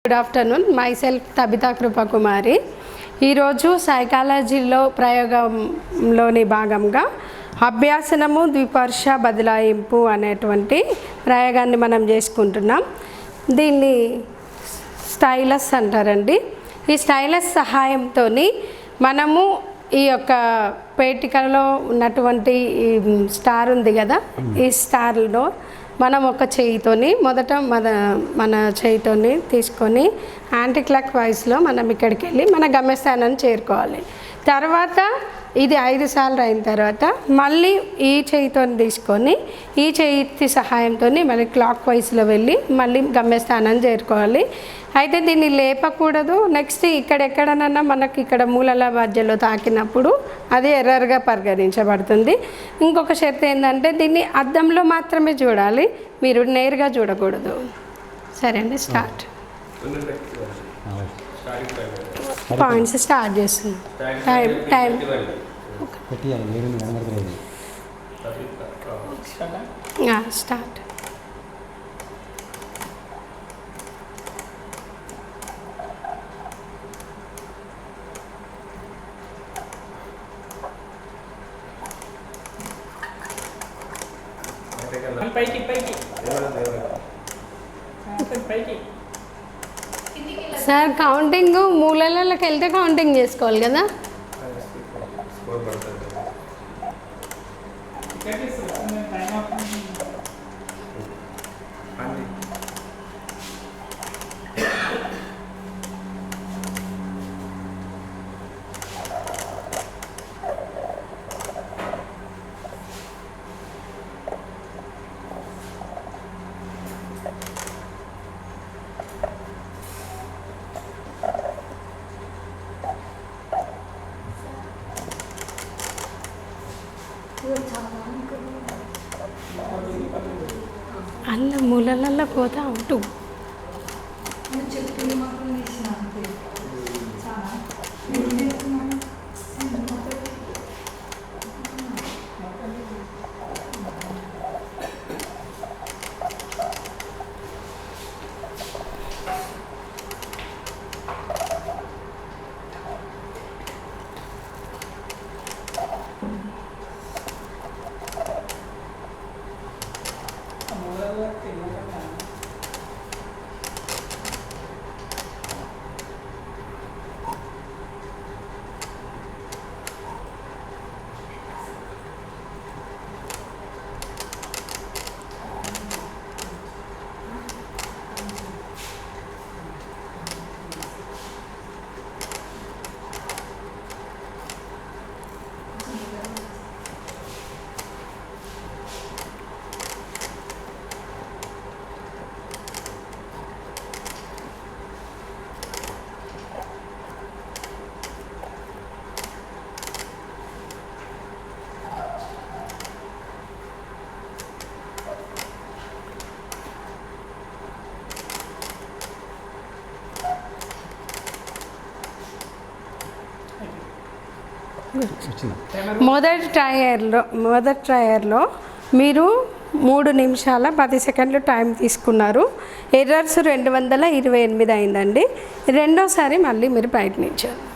Good afternoon. Myself Tabitha Krupakumari. ఈరోజు సైకాలజీలో ప్రయోగంలోని భాగంగా అభ్యాసనము ద్విపర్ష బదలాయింపు అనేటువంటి ప్రయోగాన్ని మనం చేసుకుంటున్నాం. దీన్ని స్టైలస్ అంటారండి. ఈ స్టైలస్ సహాయంతో మనము ఈ యొక్క పేటికలో ఉన్నటువంటి ఈ స్టార్ ఉంది కదా, ఈ స్టార్లో మనం ఒక చేయితోని మొదట మన చేయితోని తీసుకొని యాంటీ క్లాక్ వైజ్లో మనం ఇక్కడికి వెళ్ళి మన గమ్యస్థానాన్ని చేరుకోవాలి. తర్వాత ఇది 5 సార్లు అయిన తర్వాత మళ్ళీ ఈ చేయితో తీసుకొని ఈ చేతి సహాయంతో మళ్ళీ క్లాక్ వైజ్లో వెళ్ళి మళ్ళీ గమ్యస్థానాన్ని చేరుకోవాలి. అయితే దీన్ని లేపకూడదు. నెక్స్ట్ ఇక్కడెక్కడనన్నా మనకి ఇక్కడ మూలల మధ్యలో తాకినప్పుడు అది ఎర్రర్గా పరిగణించబడుతుంది. ఇంకొక షరతు ఏంటంటే దీన్ని అద్దంలో మాత్రమే చూడాలి, మీరు నేరుగా చూడకూడదు. సరే అండి, స్టార్ట్. పాయింట్స్ స్టార్ట్ చేస్తున్నాం. Time start. సార్ కౌంటింగ్ మూలలకి వెళ్తే కౌంటింగ్ చేసుకోవాలి కదా. అల్ల మూలలల్లో పోతా ఉంటూ మొదటి ట్రయర్లో మీరు 3 నిమిషాల 10 సెకండ్లు టైం తీసుకున్నారు. ఎర్రర్స్ 228 అయిందండి. రెండోసారి మళ్ళీ మీరు ప్రయత్నించారు.